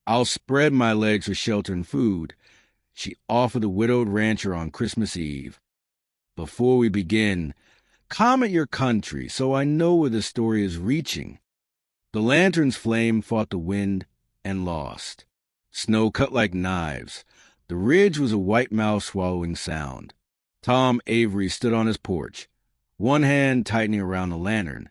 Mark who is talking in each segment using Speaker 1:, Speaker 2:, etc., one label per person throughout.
Speaker 1: I'll spread my legs for shelter and food, she offered the widowed rancher on Christmas Eve. Before we begin, comment your country so I know where the story is reaching. The lantern's flame fought the wind and lost. Snow cut like knives. The ridge was a white mouth swallowing sound. Tom Avery stood on his porch, one hand tightening around the lantern,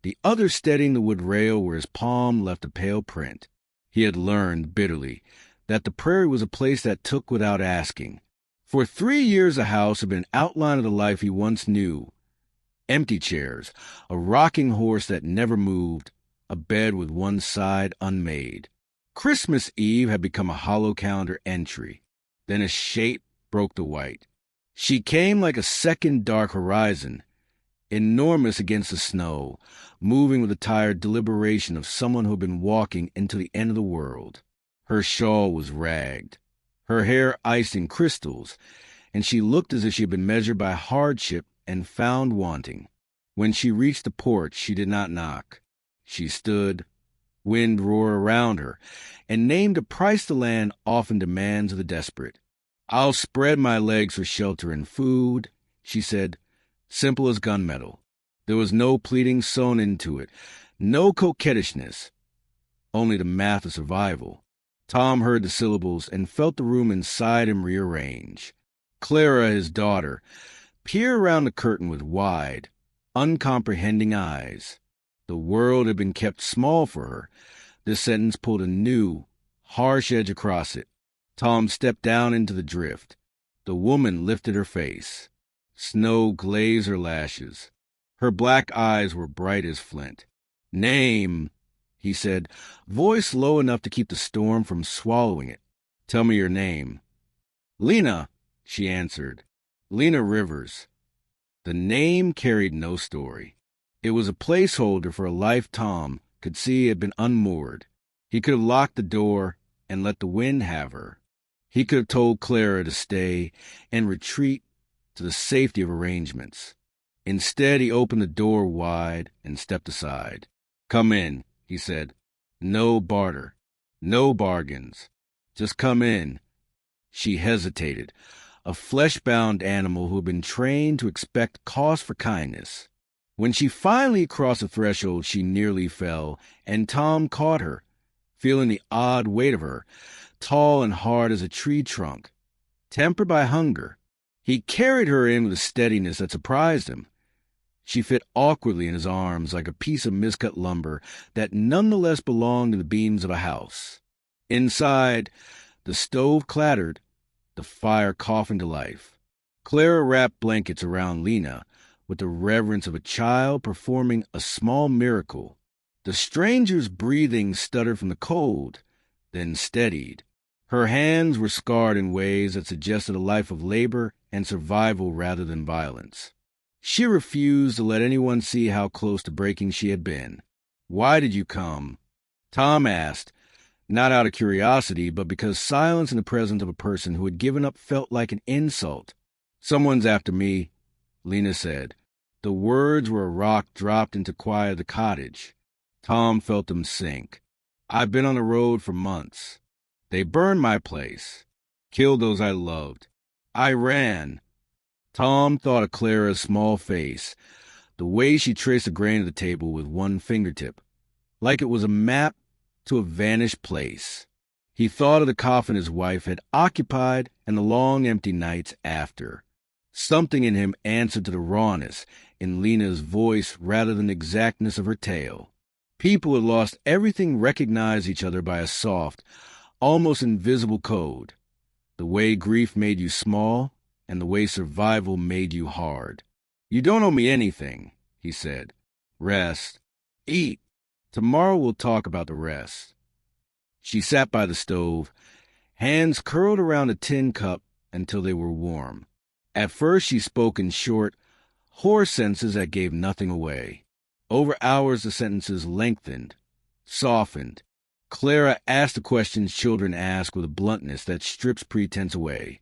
Speaker 1: the other steadying the wood rail where his palm left a pale print. He had learned, bitterly, that the prairie was a place that took without asking. For 3 years the house had been an outline of the life he once knew. Empty chairs, a rocking horse that never moved, a bed with one side unmade. Christmas Eve had become a hollow calendar entry. Then a shape broke the white. She came like a second dark horizon, enormous against the snow, moving with the tired deliberation of someone who had been walking into the end of the world. Her shawl was ragged, her hair iced in crystals, and she looked as if she had been measured by hardship and found wanting. When she reached the porch, she did not knock. She stood, wind roared around her, and named a price the land often demands of the desperate. I'll spread my legs for shelter and food, she said, simple as gunmetal. There was no pleading sewn into it, no coquettishness, only the math of survival. Tom heard the syllables and felt the room inside him rearrange. Clara, his daughter, peered around the curtain with wide, uncomprehending eyes. The world had been kept small for her. This sentence pulled a new, harsh edge across it. Tom stepped down into the drift. The woman lifted her face. Snow glazed her lashes. Her black eyes were bright as flint. "Name," he said, voice low enough to keep the storm from swallowing it. "Tell me your name." "Lena," she answered. "Lena Rivers." The name carried no story. It was a placeholder for a life Tom could see had been unmoored. He could have locked the door and let the wind have her. He could have told Clara to stay and retreat to the safety of arrangements. Instead, he opened the door wide and stepped aside. "Come in," he said. "No barter. No bargains. Just come in." She hesitated, a flesh-bound animal who had been trained to expect cause for kindness. When she finally crossed the threshold, she nearly fell, and Tom caught her, feeling the odd weight of her, tall and hard as a tree trunk, tempered by hunger. He carried her in with a steadiness that surprised him. She fit awkwardly in his arms like a piece of miscut lumber that nonetheless belonged to the beams of a house. Inside, the stove clattered, the fire coughed into life. Clara wrapped blankets around Lena with the reverence of a child performing a small miracle. The stranger's breathing stuttered from the cold, then steadied. Her hands were scarred in ways that suggested a life of labor and survival rather than violence. She refused to let anyone see how close to breaking she had been. "Why did you come?" Tom asked, not out of curiosity, but because silence in the presence of a person who had given up felt like an insult. "Someone's after me," Lena said. The words were a rock dropped into quiet of the cottage. Tom felt them sink. "I've been on the road for months. They burned my place, killed those I loved. I ran." Tom thought of Clara's small face, the way she traced the grain of the table with one fingertip, like it was a map to a vanished place. He thought of the coffin his wife had occupied and the long empty nights after. Something in him answered to the rawness in Lena's voice rather than the exactness of her tale. People who had lost everything recognized each other by a soft, almost invisible code. The way grief made you small, and the way survival made you hard. "You don't owe me anything," he said. "Rest. Eat. Tomorrow we'll talk about the rest." She sat by the stove, hands curled around a tin cup until they were warm. At first she spoke in short, hoarse sentences that gave nothing away. Over hours the sentences lengthened, softened. Clara asked the questions children ask with a bluntness that strips pretense away.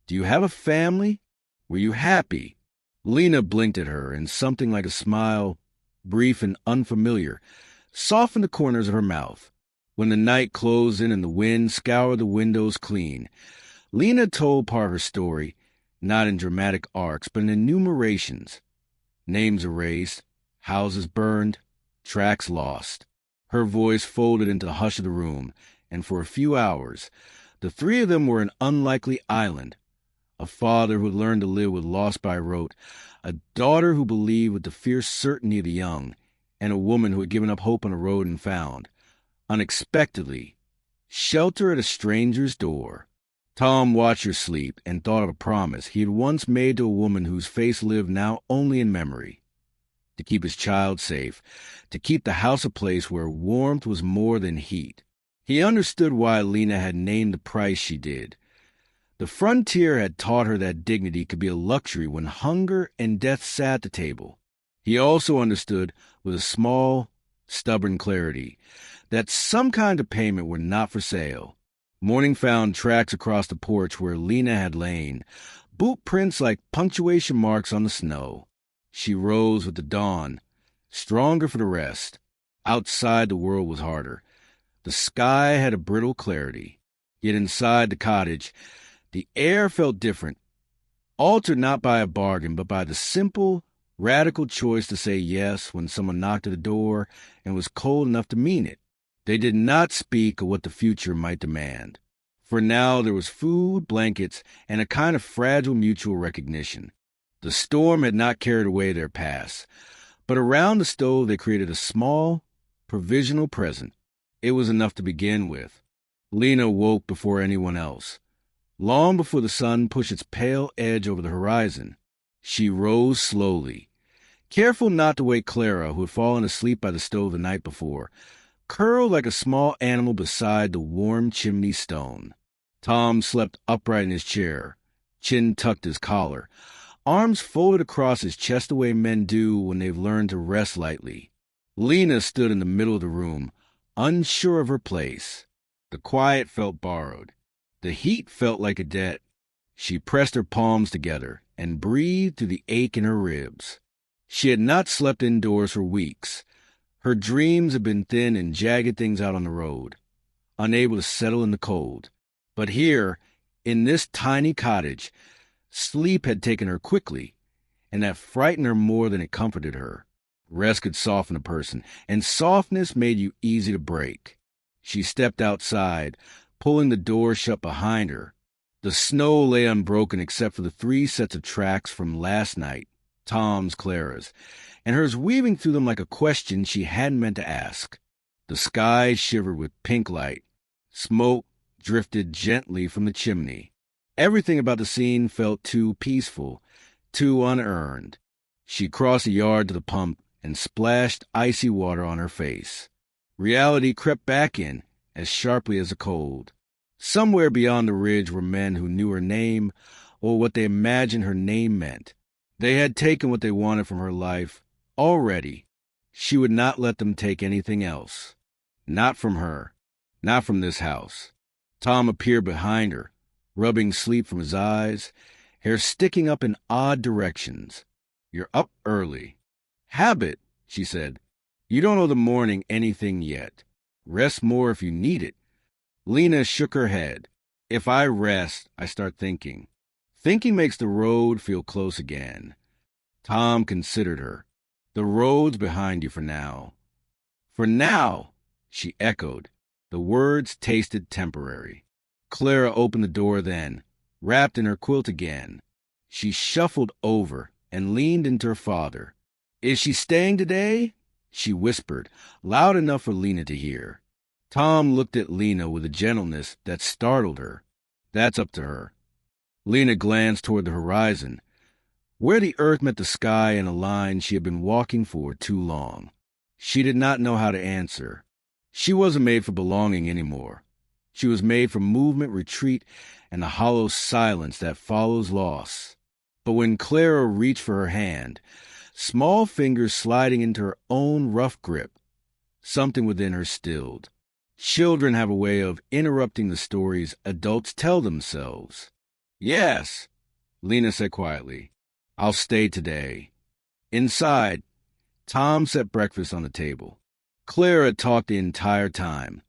Speaker 1: "Do you have a family? Were you happy?" Lena blinked at her, and something like a smile, brief and unfamiliar, softened the corners of her mouth. When the night closed in and the wind scoured the windows clean, Lena told part of her story, not in dramatic arcs, but in enumerations. Names erased, houses burned, tracks lost. Her voice folded into the hush of the room, and for a few hours, the three of them were an unlikely island. A father who had learned to live with loss by rote, a daughter who believed with the fierce certainty of the young, and a woman who had given up hope on a road and found, unexpectedly, shelter at a stranger's door. Tom watched her sleep and thought of a promise he had once made to a woman whose face lived now only in memory. To keep his child safe, to keep the house a place where warmth was more than heat. He understood why Lena had named the price she did. The frontier had taught her that dignity could be a luxury when hunger and death sat at the table. He also understood, with a small, stubborn clarity, that some kind of payment were not for sale. Morning found tracks across the porch where Lena had lain, boot prints like punctuation marks on the snow. She rose with the dawn, stronger for the rest. Outside the world was harder. The sky had a brittle clarity. Yet inside the cottage, the air felt different, altered not by a bargain, but by the simple, radical choice to say yes when someone knocked at the door and was cold enough to mean it. They did not speak of what the future might demand. For now there was food, blankets, and a kind of fragile mutual recognition. The storm had not carried away their past, but around the stove they created a small, provisional present. It was enough to begin with. Lena woke before anyone else. Long before the sun pushed its pale edge over the horizon, she rose slowly, careful not to wake Clara, who had fallen asleep by the stove the night before, curled like a small animal beside the warm chimney stone. Tom slept upright in his chair, chin tucked his collar, arms folded across his chest the way men do when they've learned to rest lightly. Lena stood in the middle of the room, unsure of her place. The quiet felt borrowed. The heat felt like a debt. She pressed her palms together and breathed through the ache in her ribs. She had not slept indoors for weeks. Her dreams had been thin and jagged things out on the road, unable to settle in the cold. But here, in this tiny cottage, sleep had taken her quickly, and that frightened her more than it comforted her. Rest could soften a person, and softness made you easy to break. She stepped outside, pulling the door shut behind her. The snow lay unbroken except for the 3 sets of tracks from last night, Tom's, Clara's, and hers weaving through them like a question she hadn't meant to ask. The sky shivered with pink light. Smoke drifted gently from the chimney. Everything about the scene felt too peaceful, too unearned. She crossed the yard to the pump and splashed icy water on her face. Reality crept back in as sharply as a cold. Somewhere beyond the ridge were men who knew her name or what they imagined her name meant. They had taken what they wanted from her life already. She would not let them take anything else. Not from her. Not from this house. Tom appeared behind her, rubbing sleep from his eyes, hair sticking up in odd directions. "You're up early." "Habit," she said. "You don't owe the morning anything yet. Rest more if you need it." Lena shook her head. "If I rest, I start thinking. Thinking makes the road feel close again." Tom considered her. "The road's behind you for now." "For now," she echoed. The words tasted temporary. Clara opened the door then, wrapped in her quilt again. She shuffled over and leaned into her father. "Is she staying today?" she whispered, loud enough for Lena to hear. Tom looked at Lena with a gentleness that startled her. "That's up to her." Lena glanced toward the horizon, where the earth met the sky in a line she had been walking for too long. She did not know how to answer. She wasn't made for belonging anymore. She was made for movement, retreat, and the hollow silence that follows loss. But when Clara reached for her hand, small fingers sliding into her own rough grip, something within her stilled. Children have a way of interrupting the stories adults tell themselves. "Yes," Lena said quietly. "I'll stay today." Inside, Tom set breakfast on the table. Clara talked the entire time.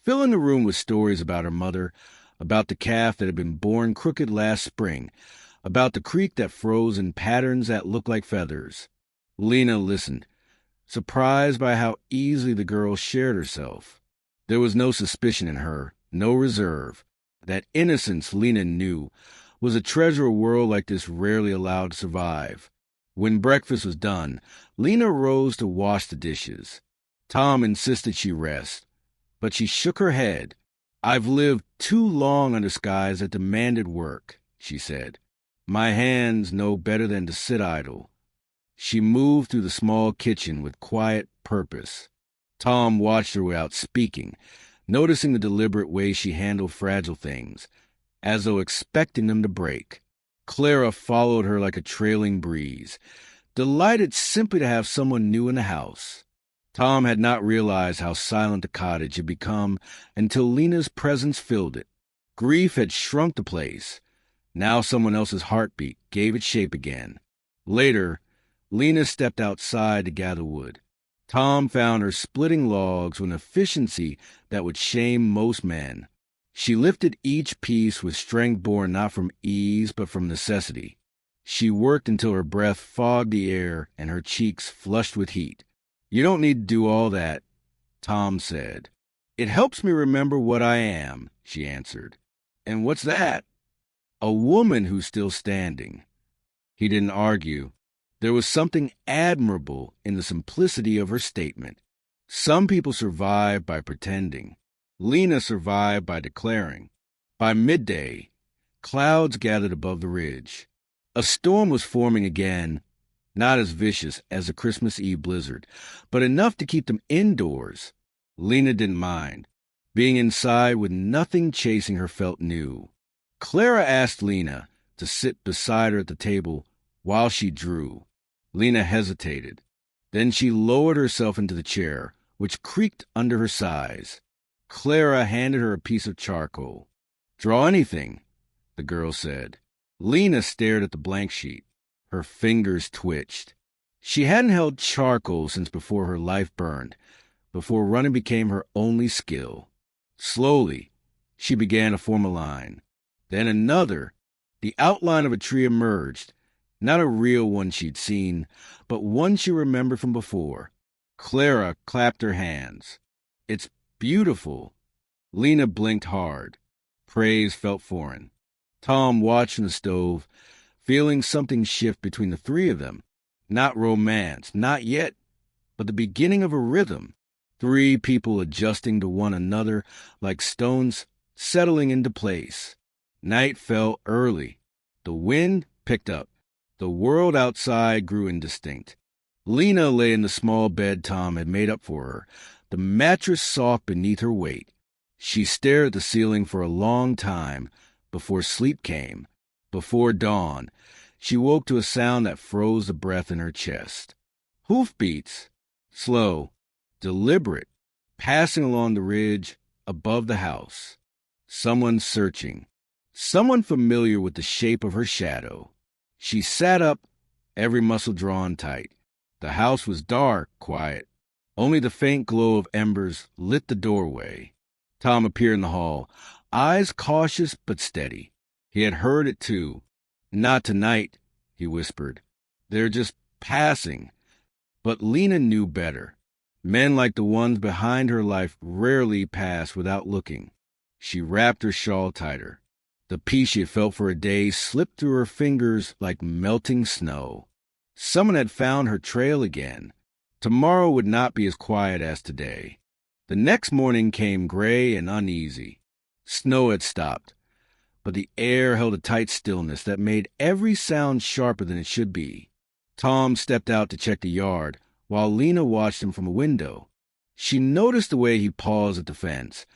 Speaker 1: filling the room with stories about her mother, about the calf that had been born crooked last spring, about the creek that froze in patterns that looked like feathers. Lena listened, surprised by how easily the girl shared herself. There was no suspicion in her, no reserve. That innocence, Lena knew, was a treasure a world like this rarely allowed to survive. When breakfast was done, Lena rose to wash the dishes. Tom insisted she rest, but she shook her head. "I've lived too long under skies that demanded work," she said. "My hands know better than to sit idle." She moved through the small kitchen with quiet purpose. Tom watched her without speaking, noticing the deliberate way she handled fragile things, as though expecting them to break. Clara followed her like a trailing breeze, delighted simply to have someone new in the house. Tom had not realized how silent the cottage had become until Lena's presence filled it. Grief had shrunk the place. Now someone else's heartbeat gave it shape again. Later, Lena stepped outside to gather wood. Tom found her splitting logs with an efficiency that would shame most men. She lifted each piece with strength born not from ease but from necessity. She worked until her breath fogged the air and her cheeks flushed with heat. "You don't need to do all that," Tom said. "It helps me remember what I am," she answered. "And what's that?" "A woman who's still standing." He didn't argue. There was something admirable in the simplicity of her statement. Some people survive by pretending. Lena survived by declaring. By midday, clouds gathered above the ridge. A storm was forming again, not as vicious as a Christmas Eve blizzard, but enough to keep them indoors. Lena didn't mind. Being inside with nothing chasing her felt new. Clara asked Lena to sit beside her at the table while she drew. Lena hesitated. Then she lowered herself into the chair, which creaked under her size. Clara handed her a piece of charcoal. "Draw anything," the girl said. Lena stared at the blank sheet. Her fingers twitched. She hadn't held charcoal since before her life burned, before running became her only skill. Slowly, she began to form a line. Then another. The outline of a tree emerged. Not a real one she'd seen, but one she remembered from before. Clara clapped her hands. "It's beautiful." Lena blinked hard. Praise felt foreign. Tom watched from the stove, feeling something shift between the three of them. Not romance, not yet, but the beginning of a rhythm. Three people adjusting to one another like stones settling into place. Night fell early. The wind picked up. The world outside grew indistinct. Lena lay in the small bed Tom had made up for her, the mattress soft beneath her weight. She stared at the ceiling for a long time before sleep came. Before dawn, she woke to a sound that froze the breath in her chest. Hoofbeats, slow, deliberate, passing along the ridge above the house. Someone searching. Someone familiar with the shape of her shadow. She sat up, every muscle drawn tight. The house was dark, quiet. Only the faint glow of embers lit the doorway. Tom appeared in the hall, eyes cautious but steady. He had heard it too. "Not tonight," he whispered. "They're just passing." But Lena knew better. Men like the ones behind her life rarely pass without looking. She wrapped her shawl tighter. The piece she had felt for a day slipped through her fingers like melting snow. Someone had found her trail again. Tomorrow would not be as quiet as today. The next morning came gray and uneasy. Snow had stopped, but the air held a tight stillness that made every sound sharper than it should be. Tom stepped out to check the yard, while Lena watched him from a window. She noticed the way he paused at the fence,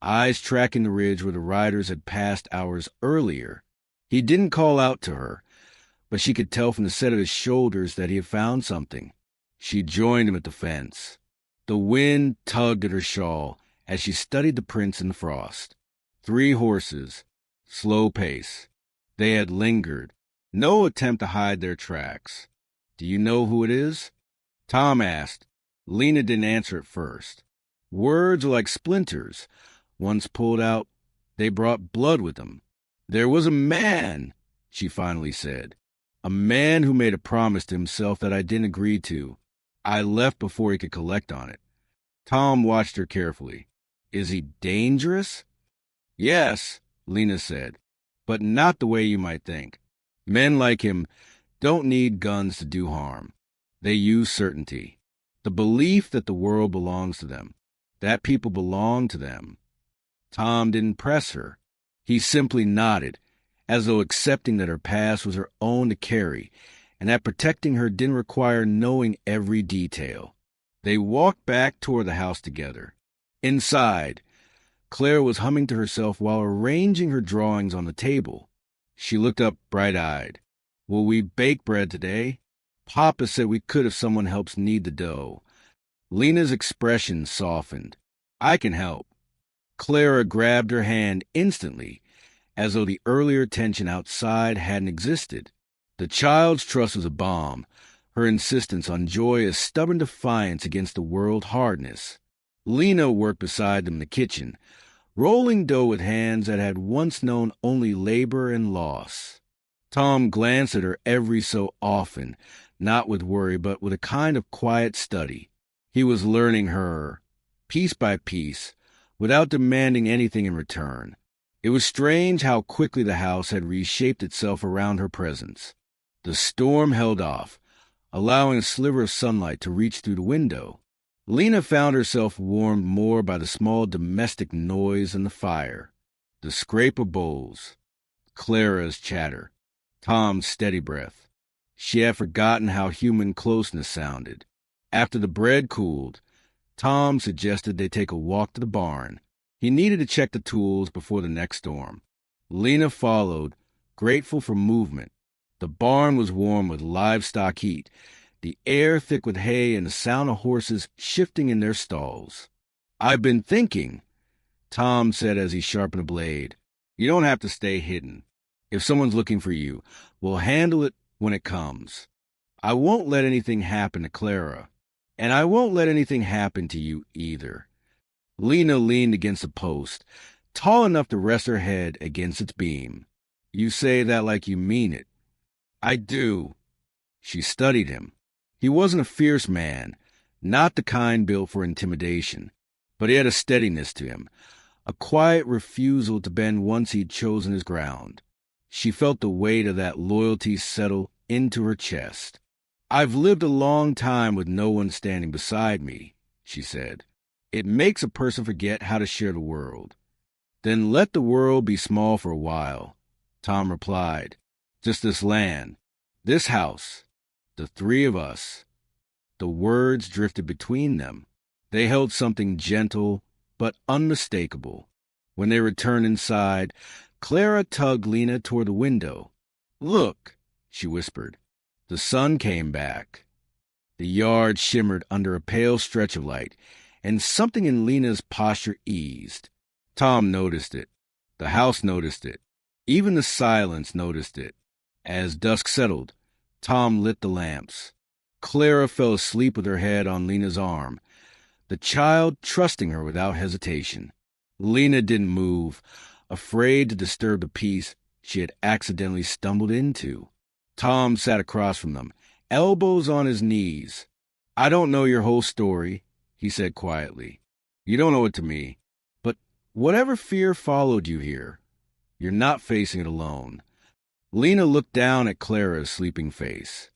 Speaker 1: eyes tracking the ridge where the riders had passed hours earlier. He didn't call out to her, but she could tell from the set of his shoulders that he had found something. She joined him at the fence. The wind tugged at her shawl as she studied the prints in the frost. 3 horses, slow pace. They had lingered. No attempt to hide their tracks. "Do you know who it is?" Tom asked. Lena didn't answer at first. Words were like splinters, Once pulled out, they brought blood with them. There was a man, she finally said. A man who made a promise to himself that I didn't agree to. I left before he could collect on it. Tom watched her carefully. Is he dangerous? Yes, Lena said, but not the way you might think. Men like him don't need guns to do harm. They use certainty. The belief that the world belongs to them, that people belong to them. Tom didn't press her. He simply nodded, as though accepting that her past was her own to carry, and that protecting her didn't require knowing every detail. They walked back toward the house together. Inside, Claire was humming to herself while arranging her drawings on the table. She looked up bright-eyed. Will we bake bread today? Papa said we could if someone helps knead the dough. Lena's expression softened. I can help. Clara grabbed her hand instantly, as though the earlier tension outside hadn't existed. The child's trust was a bomb, her insistence on joy a stubborn defiance against the world hardness. Lena worked beside them in the kitchen, rolling dough with hands that had once known only labor and loss. Tom glanced at her every so often, not with worry, but with a kind of quiet study. He was learning her, piece by piece, without demanding anything in return. It was strange how quickly the house had reshaped itself around her presence. The storm held off, allowing a sliver of sunlight to reach through the window. Lena found herself warmed more by the small domestic noise and the fire, the scrape of bowls, Clara's chatter, Tom's steady breath. She had forgotten how human closeness sounded. After the bread cooled, Tom suggested they take a walk to the barn. He needed to check the tools before the next storm. Lena followed, grateful for movement. The barn was warm with livestock heat, the air thick with hay and the sound of horses shifting in their stalls. I've been thinking, Tom said as he sharpened a blade. You don't have to stay hidden. If someone's looking for you, we'll handle it when it comes. I won't let anything happen to Clara, and I won't let anything happen to you either. Lena leaned against a post, tall enough to rest her head against its beam. You say that like you mean it. I do. She studied him. He wasn't a fierce man, not the kind built for intimidation, but he had a steadiness to him, a quiet refusal to bend once he'd chosen his ground. She felt the weight of that loyalty settle into her chest. I've lived a long time with no one standing beside me, she said. It makes a person forget how to share the world. Then let the world be small for a while, Tom replied. Just this land, this house, the three of us. The words drifted between them. They held something gentle but unmistakable. When they returned inside, Clara tugged Lena toward the window. Look, she whispered. The sun came back. The yard shimmered under a pale stretch of light, and something in Lena's posture eased. Tom noticed it. The house noticed it. Even the silence noticed it. As dusk settled, Tom lit the lamps. Clara fell asleep with her head on Lena's arm, the child trusting her without hesitation. Lena didn't move, afraid to disturb the peace she had accidentally stumbled into. Tom sat across from them, elbows on his knees. I don't know your whole story, he said quietly. You don't owe it to me. But whatever fear followed you here, you're not facing it alone. Lena looked down at Clara's sleeping face.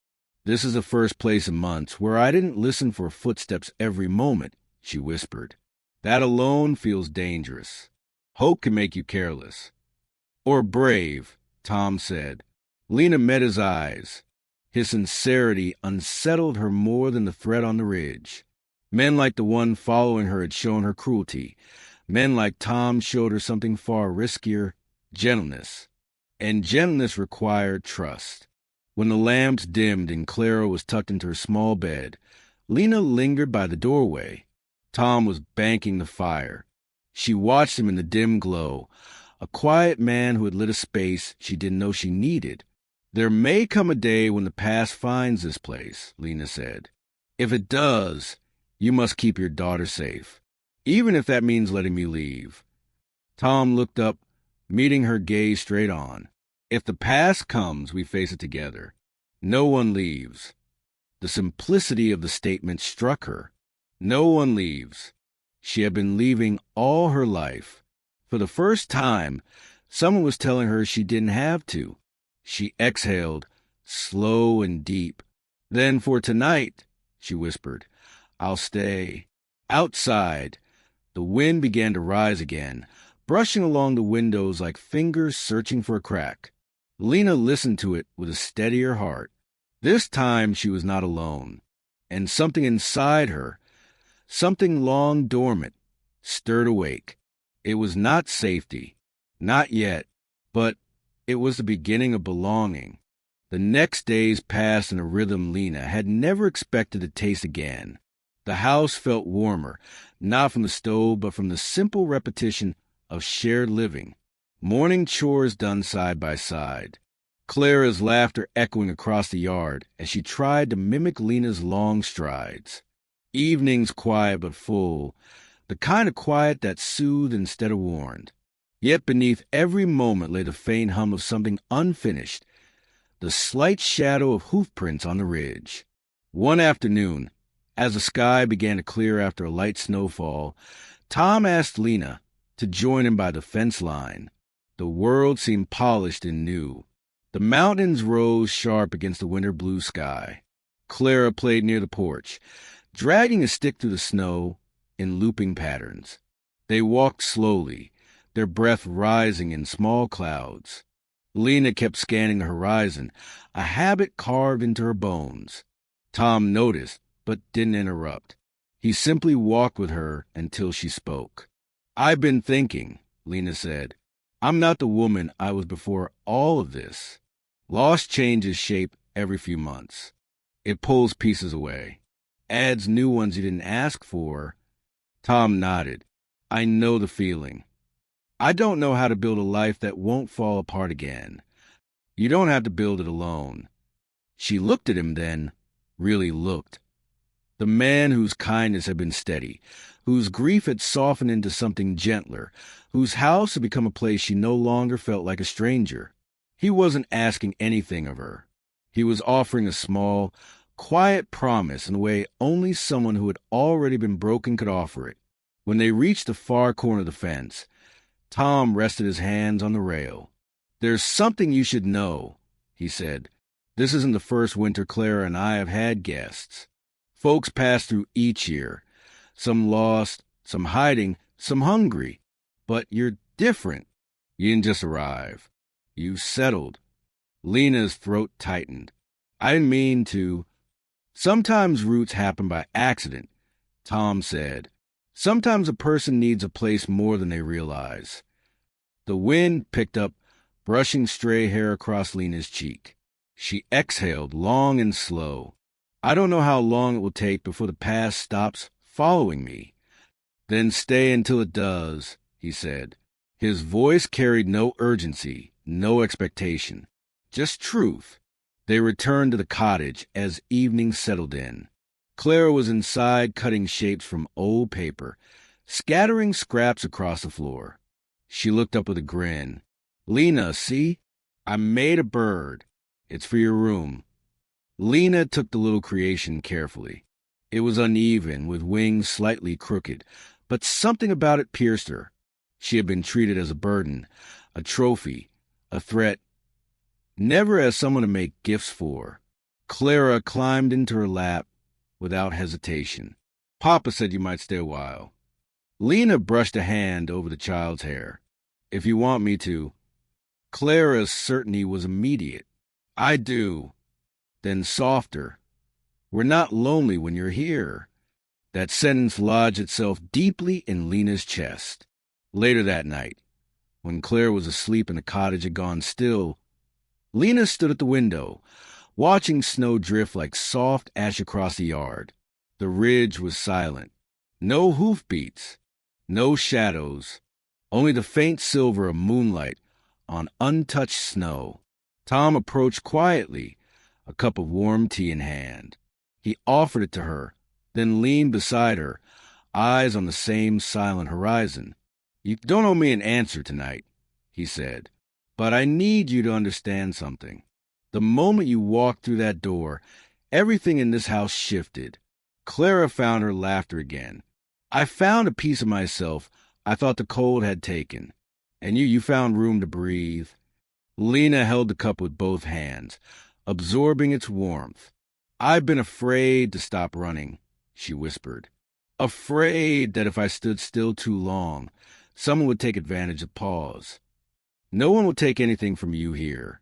Speaker 1: This is the first place in months where I didn't listen for footsteps every moment, she whispered. That alone feels dangerous. Hope can make you careless. Or brave, Tom said. Lena met his eyes. His sincerity unsettled her more than the threat on the ridge. Men like the one following her had shown her cruelty. Men like Tom showed her something far riskier, gentleness. And gentleness required trust. When the lamps dimmed and Clara was tucked into her small bed, Lena lingered by the doorway. Tom was banking the fire. She watched him in the dim glow, a quiet man who had lit a space she didn't know she needed. There may come a day when the past finds this place, Lena said. If it does, you must keep your daughter safe, even if that means letting me leave. Tom looked up, meeting her gaze straight on. If the past comes, we face it together. No one leaves. The simplicity of the statement struck her. No one leaves. She had been leaving all her life. For the first time, someone was telling her she didn't have to. She exhaled, slow and deep. Then for tonight, she whispered, I'll stay. Outside, the wind began to rise again, brushing along the windows like fingers searching for a crack. Lena listened to it with a steadier heart. This time she was not alone, and something inside her, something long dormant, stirred awake. It was not safety, not yet, but it was the beginning of belonging. The next days passed in a rhythm Lena had never expected to taste again. The house felt warmer, not from the stove, but from the simple repetition of shared living. Morning chores done side by side. Clara's laughter echoing across the yard as she tried to mimic Lena's long strides. Evenings quiet but full, the kind of quiet that soothed instead of warned. Yet beneath every moment lay the faint hum of something unfinished, the slight shadow of hoofprints on the ridge. One afternoon, as the sky began to clear after a light snowfall, Tom asked Lena to join him by the fence line. The world seemed polished and new. The mountains rose sharp against the winter blue sky. Clara played near the porch, dragging a stick through the snow in looping patterns. They walked slowly, their breath rising in small clouds. Lena kept scanning the horizon, a habit carved into her bones. Tom noticed, but didn't interrupt. He simply walked with her until she spoke. I've been thinking, Lena said. I'm not the woman I was before all of this. Loss changes shape every few months. It pulls pieces away, adds new ones you didn't ask for. Tom nodded. I know the feeling. I don't know how to build a life that won't fall apart again. You don't have to build it alone. She looked at him then, really looked. The man whose kindness had been steady, whose grief had softened into something gentler, whose house had become a place she no longer felt like a stranger. He wasn't asking anything of her. He was offering a small, quiet promise in a way only someone who had already been broken could offer it. When they reached the far corner of the fence, Tom rested his hands on the rail. There's something you should know, he said. This isn't the first winter Clara and I have had guests. Folks pass through each year, some lost, some hiding, some hungry. But you're different. You didn't just arrive. You settled. Lena's throat tightened. I didn't mean to. Sometimes roots happen by accident, Tom said. Sometimes a person needs a place more than they realize. The wind picked up, brushing stray hair across Lena's cheek. She exhaled long and slow. I don't know how long it will take before the past stops following me. Then stay until it does, he said. His voice carried no urgency, no expectation, just truth. They returned to the cottage as evening settled in. Clara was inside cutting shapes from old paper, scattering scraps across the floor. She looked up with a grin. Lena, see? I made a bird. It's for your room. Lena took the little creation carefully. It was uneven, with wings slightly crooked, but something about it pierced her. She had been treated as a burden, a trophy, a threat, never as someone to make gifts for. Clara climbed into her lap without hesitation. Papa said you might stay a while. Lena brushed a hand over the child's hair. If you want me to. Clara's certainty was immediate. I do. Then softer. We're not lonely when you're here. That sentence lodged itself deeply in Lena's chest. Later that night, when Claire was asleep and the cottage had gone still, Lena stood at the window, watching snow drift like soft ash across the yard. The ridge was silent. No hoofbeats, no shadows, only the faint silver of moonlight on untouched snow. Tom approached quietly, a cup of warm tea in hand. He offered it to her, then leaned beside her, eyes on the same silent horizon. You don't owe me an answer tonight, he said, but I need you to understand something. The moment you walked through that door, everything in this house shifted. Clara found her laughter again. I found a piece of myself I thought the cold had taken. And you found room to breathe. Lena held the cup with both hands, absorbing its warmth. I've been afraid to stop running, she whispered. Afraid that if I stood still too long, someone would take advantage of pause. No one will take anything from you here.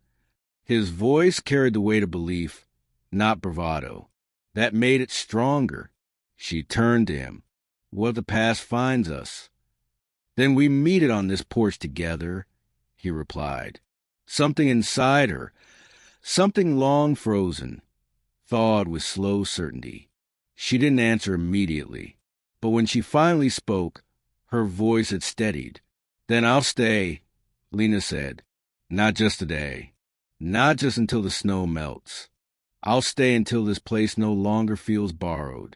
Speaker 1: His voice carried the weight of belief, not bravado. That made it stronger. She turned to him. What the past finds us. Then we meet it on this porch together, he replied. Something inside her, something long frozen, thawed with slow certainty. She didn't answer immediately, but when she finally spoke, her voice had steadied. Then I'll stay, Lena said. Not just today. Not just until the snow melts. I'll stay until this place no longer feels borrowed.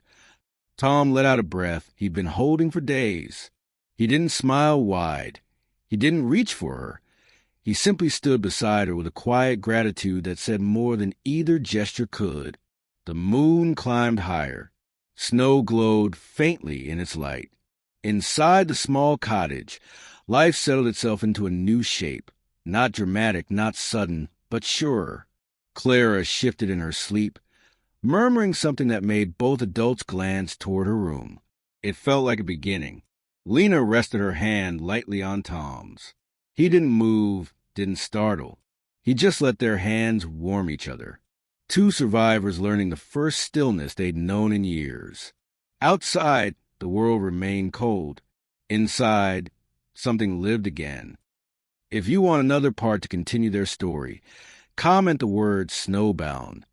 Speaker 1: Tom let out a breath he'd been holding for days. He didn't smile wide. He didn't reach for her. He simply stood beside her with a quiet gratitude that said more than either gesture could. The moon climbed higher. Snow glowed faintly in its light. Inside the small cottage, life settled itself into a new shape. Not dramatic, not sudden, but surer. Clara shifted in her sleep, murmuring something that made both adults glance toward her room. It felt like a beginning. Lena rested her hand lightly on Tom's. He didn't move, didn't startle. He just let their hands warm each other. Two survivors learning the first stillness they'd known in years. Outside, the world remained cold. Inside, something lived again. If you want another part to continue their story, comment the word snowbound